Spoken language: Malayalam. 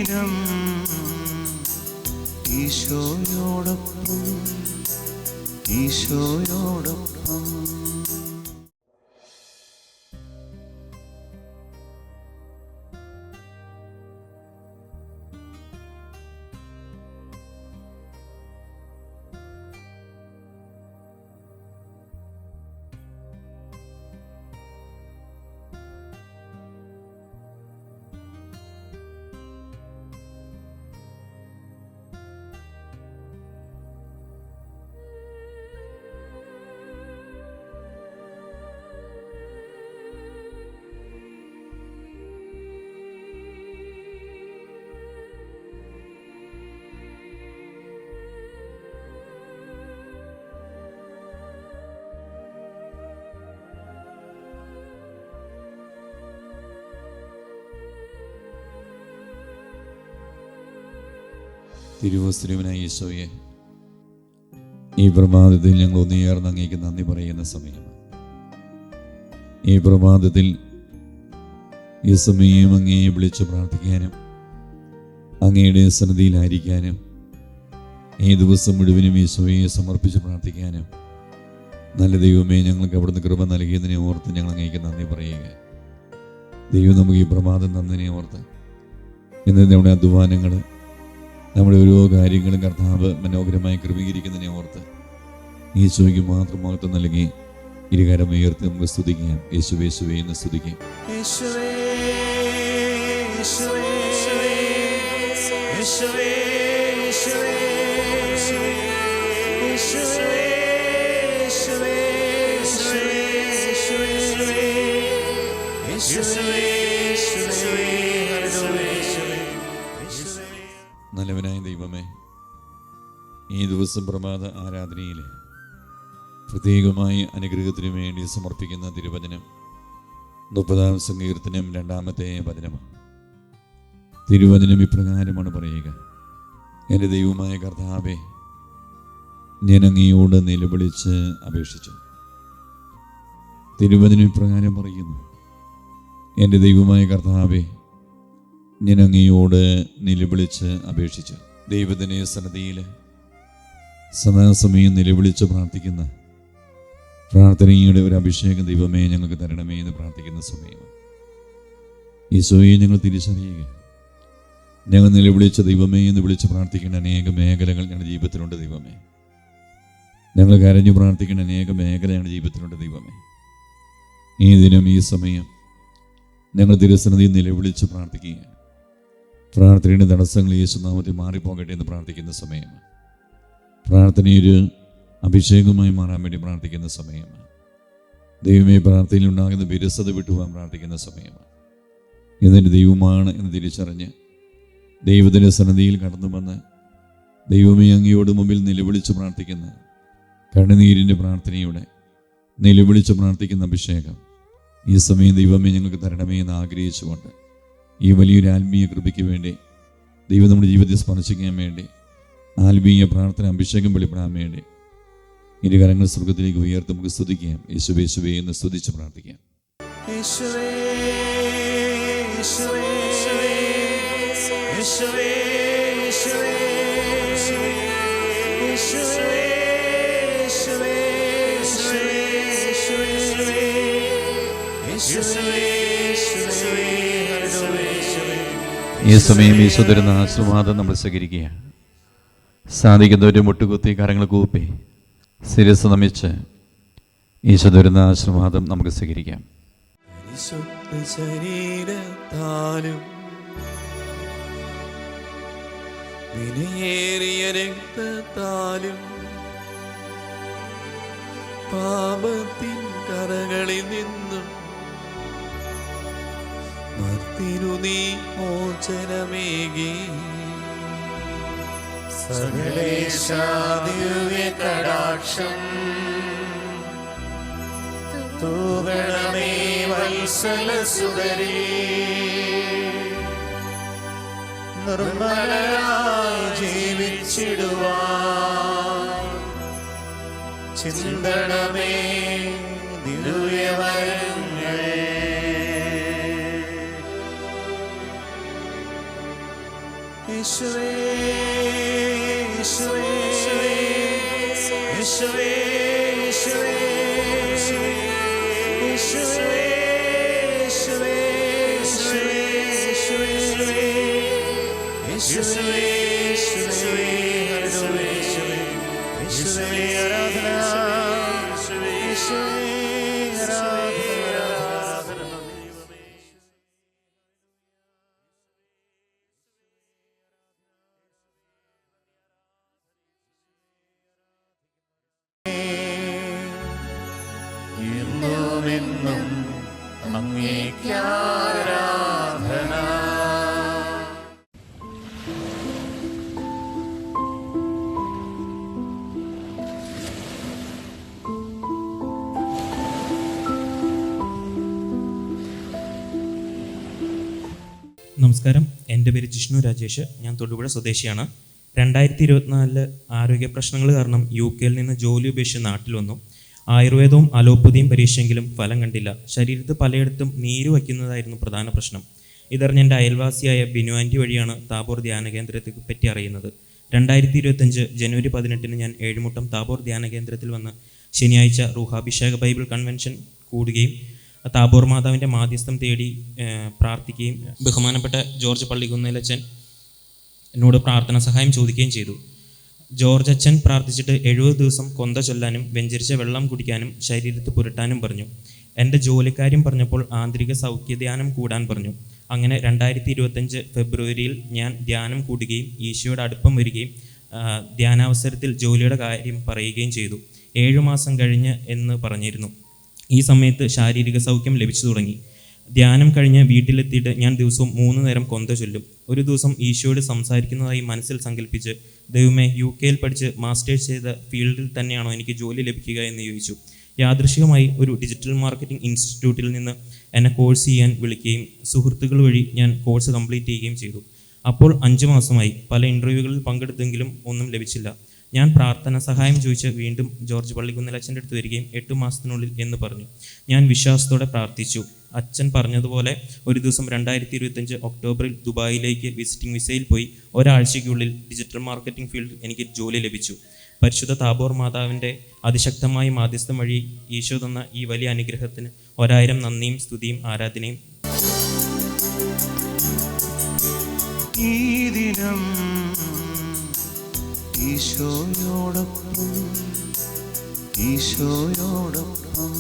അനുദിനം ഈശോയോടൊപ്പം ഈശോയോടൊപ്പം. തിരുവസ്തുവിനായ ഈശോയെ, ഈ പ്രഭാതത്തിൽ ഞങ്ങൾ ഒന്നുചേർന്ന് അങ്ങേക്ക് നന്ദി പറയുന്ന സമയമാണ്. ഈ പ്രഭാതത്തിൽ ഈ സമയം അങ്ങയെ വിളിച്ച് പ്രാർത്ഥിക്കാനും അങ്ങയുടെ സന്നിധിയിലായിരിക്കാനും ഈ ദിവസം മുഴുവനും ഈശോയെ സമർപ്പിച്ച് പ്രാർത്ഥിക്കാനും നല്ല ദൈവമേ ഞങ്ങൾക്ക് അവിടുന്ന് കൃപ നൽകിയതിനെ ഓർത്ത് ഞങ്ങൾ അങ്ങേക്ക് നന്ദി പറയുക. ദൈവം നമുക്ക് ഈ പ്രഭാതം തന്നതിനെ ഓർത്ത് ഇന്ന് നമ്മുടെ അധ്വാനങ്ങൾ, നമ്മുടെ ഓരോ കാര്യങ്ങളും കർത്താവ് മനോഹരമായി ക്രമീകരിക്കുന്നതിനെ ഓർത്ത് ഈശോയ്ക്ക് മാത്രം മഹത്വം നൽകി ഇരുകരം ഉയർത്തി നമുക്ക് സ്തുതിക്കാം. യേശുവേ യേശുവേ എന്ന് സ്തുതിക്കാം. യേശുവേ യേശുവേ യേശുവേ യേശുവേ യേശുവേ നല്ലവനായ ദൈവമേ, ഈ ദിവസം പ്രഭാത ആരാധനയിൽ പ്രത്യേകമായി അനുഗ്രഹത്തിനു വേണ്ടി സമർപ്പിക്കുന്ന തിരുവചനം 30-ാം സങ്കീർത്തനം 2-ാമത്തെ വചനമാണ്. തിരുവചനം ഇപ്രകാരമാണ് പറയുക: എൻ്റെ ദൈവമായ കർത്താവേ, ഞാൻ അങ്ങയോട് നിലവിളിച്ച് അപേക്ഷിച്ചു. തിരുവചനം ഇപ്രകാരം പറയുന്നു: എൻ്റെ ദൈവമായ കർത്താവേ, ഞാൻ അങ്ങയോട് നിലവിളിച്ച് അപേക്ഷിച്ചു. ദൈവത്തിൻ്റെ സന്നിധിയിൽ സദാസമയം നിലവിളിച്ച് പ്രാർത്ഥിക്കുന്ന പ്രാർത്ഥനയുടെ ഒരു അഭിഷേകം ദൈവമേ ഞങ്ങൾക്ക് തരണമേ എന്ന് പ്രാർത്ഥിക്കുന്ന സമയമാണ്. ഈശോയെ ഞങ്ങൾ തിരിച്ചറിയുക. ഞങ്ങൾ നിലവിളിച്ച ദൈവമേ എന്ന് വിളിച്ച് പ്രാർത്ഥിക്കേണ്ട അനേക മേഖലകൾ ഞങ്ങളുടെ ജീവിതത്തിലുണ്ട് ദൈവമേ. ഞങ്ങൾ കരഞ്ഞു പ്രാർത്ഥിക്കേണ്ട അനേക മേഖല ഞങ്ങളുടെ ജീവിതത്തിലുണ്ട് ദൈവമേ. ഈ ദിനം, ഈ സമയം ഞങ്ങൾ തിരുസന്നിധിയിൽ നിലവിളിച്ച് പ്രാർത്ഥിക്കുക. പ്രാർത്ഥനയുടെ തടസ്സങ്ങൾ യേശുനാമത്തിൽ മാറിപ്പോകട്ടെ എന്ന് പ്രാർത്ഥിക്കുന്ന സമയമാണ്. പ്രാർത്ഥനയൊരു അഭിഷേകമായി മാറാൻ വേണ്ടി പ്രാർത്ഥിക്കുന്ന സമയമാണ്. ദൈവമേ, പ്രാർത്ഥനയിൽ ഉണ്ടാകുന്ന വിരസത വിട്ടുപോകാൻ പ്രാർത്ഥിക്കുന്ന സമയമാണ്. ഇതെൻ്റെ ദൈവമാണ് എന്ന് തിരിച്ചറിഞ്ഞ് ദൈവത്തിൻ്റെ സന്നിധിയിൽ കടന്നു വന്ന് ദൈവമേ അങ്ങയോട് മുമ്പിൽ നിലവിളിച്ച് പ്രാർത്ഥിക്കുന്ന കണ്ണുനീരിൻ്റെ പ്രാർത്ഥനയുടെ നിലവിളിച്ച് പ്രാർത്ഥിക്കുന്ന അഭിഷേകം ഈ സമയം ദൈവമേ ഞങ്ങൾക്ക് തരണമേ എന്ന് ആഗ്രഹിച്ചുകൊണ്ട് ഈ വലിയൊരു ആത്മീയ കൃപയ്ക്ക് വേണ്ടി ദൈവം നമ്മുടെ ജീവിതത്തെ സ്പർശിക്കാൻ വേണ്ടി ആത്മീയ പ്രാർത്ഥന അഭിഷേകം വെളിപ്പെടാൻ വേണ്ടി ഇരു കരങ്ങൾ സ്വർഗത്തിലേക്ക് ഉയർത്തി നമുക്ക് സ്തുതിക്കാം. യേശുവേ യേശുവേ എന്ന് സ്തുതിച്ച് പ്രാർത്ഥിക്കാം. യേശുവേ യേശുവേ യേശുവേ യേശുവേ ഈ സമയം ഈശോ തരുന്ന ആശീർവാദം നമ്മൾ സ്വീകരിക്കുകയാണ്. സാധിക്കുന്നവർ മുട്ടുകുത്തി കരങ്ങൾ കൂപ്പി ശിരസ് നമിച്ച് ഈശോ തരുന്ന ആശീർവാദം നമുക്ക് സ്വീകരിക്കാം. ശരീരത്താലും വിലയേറിയ രക്തത്താലും പാപത്തിൻ കരകളിൽ നിന്നും മർത്തിനു നീ മോചനമേകി. സകലേശാദിവ്യ കടാക്ഷം തൂകണമേ വത്സലസുതരേ. നിർമ്മലരായി ജീവിച്ചിടുവാൻ ചിന്തണമേ ദിവ്യവരങ്ങൾ. യേശുവേ യേശുവേ യേശുവേ യേശുവേ യേശുവേ യേശുവേ യേശുവേ ഹല്ലേലൂയ യേശുവേ ആരാധന യേശുവേ ആരാധന എന്നും അങ്ങേക്ക് ആരാധന. നമസ്കാരം, എൻ്റെ പേര് ജിഷ്ണു രാജേഷ്. ഞാൻ തൊടുപുഴ സ്വദേശിയാണ്. 2024 ആരോഗ്യ പ്രശ്നങ്ങൾ കാരണം UK നിന്ന് ജോലി ഉപേക്ഷിച്ച് നാട്ടിൽ വന്നു. ആയുർവേദവും അലോപ്പതിയും പരീക്ഷയെങ്കിലും ഫലം കണ്ടില്ല. ശരീരത്ത് പലയിടത്തും നീര് വയ്ക്കുന്നതായിരുന്നു പ്രധാന പ്രശ്നം. ഇതറിഞ്ഞ് എൻ്റെ അയൽവാസിയായ ബിനു ആൻറ്റി വഴിയാണ് താബോർ ധ്യാന കേന്ദ്രത്തെ പറ്റി അറിയുന്നത്. 2025 ജനുവരി 18 ഞാൻ ഏഴുമുട്ടം താബോർ ധ്യാന കേന്ദ്രത്തിൽ വന്ന് ശനിയാഴ്ച റൂഹാഭിഷേക ബൈബിൾ കൺവെൻഷൻ കൂടുകയും താബോർ മാതാവിൻ്റെ മാധ്യസ്ഥം തേടി പ്രാർത്ഥിക്കുകയും ബഹുമാനപ്പെട്ട ജോർജ് പള്ളികുന്നേലച്ചൻ എന്നോട് പ്രാർത്ഥന സഹായം ചോദിക്കുകയും ചെയ്തു. ജോർജ് അച്ഛൻ പ്രാർത്ഥിച്ചിട്ട് 70 ദിവസം കൊന്ത ചൊല്ലാനും വെഞ്ചരിച്ച വെള്ളം കുടിക്കാനും ശരീരത്ത് പുരട്ടാനും പറഞ്ഞു. എൻ്റെ ജോലിക്കാര്യം പറഞ്ഞപ്പോൾ ആന്തരിക സൗഖ്യധ്യാനം കൂടാൻ പറഞ്ഞു. അങ്ങനെ 2025 ഫെബ്രുവരിയിൽ ഞാൻ ധ്യാനം കൂടുകയും ഈശോയുടെ അടുപ്പം വരികയും ധ്യാനാവസരത്തിൽ ജോലിയുടെ കാര്യം പറയുകയും ചെയ്തു. 7 മാസം കഴിഞ്ഞ് എന്ന് പറഞ്ഞിരുന്നു. ഈ സമയത്ത് ശാരീരിക സൗഖ്യം ലഭിച്ചു തുടങ്ങി. ധ്യാനം കഴിഞ്ഞ് വീട്ടിലെത്തിയിട്ട് ഞാൻ ദിവസവും 3 നേരം കൊന്ത ചൊല്ലും. ഒരു ദിവസം ഈശോയോട് സംസാരിക്കുന്നതായി മനസ്സിൽ സങ്കല്പിച്ച്, ദൈവമേ, UK പഠിച്ച് മാസ്റ്റേഴ്സ് ചെയ്ത ഫീൽഡിൽ തന്നെയാണോ എനിക്ക് ജോലി ലഭിക്കുക എന്ന് ചോദിച്ചു. യാദൃശ്ചികമായി ഒരു ഡിജിറ്റൽ മാർക്കറ്റിംഗ് ഇൻസ്റ്റിറ്റ്യൂട്ടിൽ നിന്ന് എന്നെ കോഴ്സ് ചെയ്യാൻ വിളിക്കുകയും സുഹൃത്തുക്കൾ വഴി ഞാൻ കോഴ്സ് കംപ്ലീറ്റ് ചെയ്യുകയും ചെയ്തു. അപ്പോൾ 5 മാസമായി. പല ഇൻ്റർവ്യൂകളിൽ പങ്കെടുത്തെങ്കിലും ഒന്നും ലഭിച്ചില്ല. ഞാൻ പ്രാർത്ഥന സഹായം ചോദിച്ച് വീണ്ടും ജോർജ് പള്ളികുന്നേലച്ഛൻ്റെ അടുത്ത് വരികയും 8 മാസത്തിനുള്ളിൽ എന്ന് പറഞ്ഞു. ഞാൻ വിശ്വാസത്തോടെ പ്രാർത്ഥിച്ചു. അച്ഛൻ പറഞ്ഞതുപോലെ ഒരു ദിവസം 2025 ഒക്ടോബറിൽ ദുബായിലേക്ക് വിസിറ്റിംഗ് വിസയിൽ പോയി. ഒരാഴ്ചയ്ക്കുള്ളിൽ ഡിജിറ്റൽ മാർക്കറ്റിംഗ് ഫീൽഡിൽ എനിക്ക് ജോലി ലഭിച്ചു. പരിശുദ്ധ താബോർ മാതാവിൻ്റെ അതിശക്തമായ മാധ്യസ്ഥം വഴി ഈശോ തന്ന ഈ വലിയ അനുഗ്രഹത്തിന് 1000 നന്ദിയും സ്തുതിയും ആരാധനയും. ഈ ദിനം ഈശോയോടൊപ്പം ഈശോയോടൊപ്പം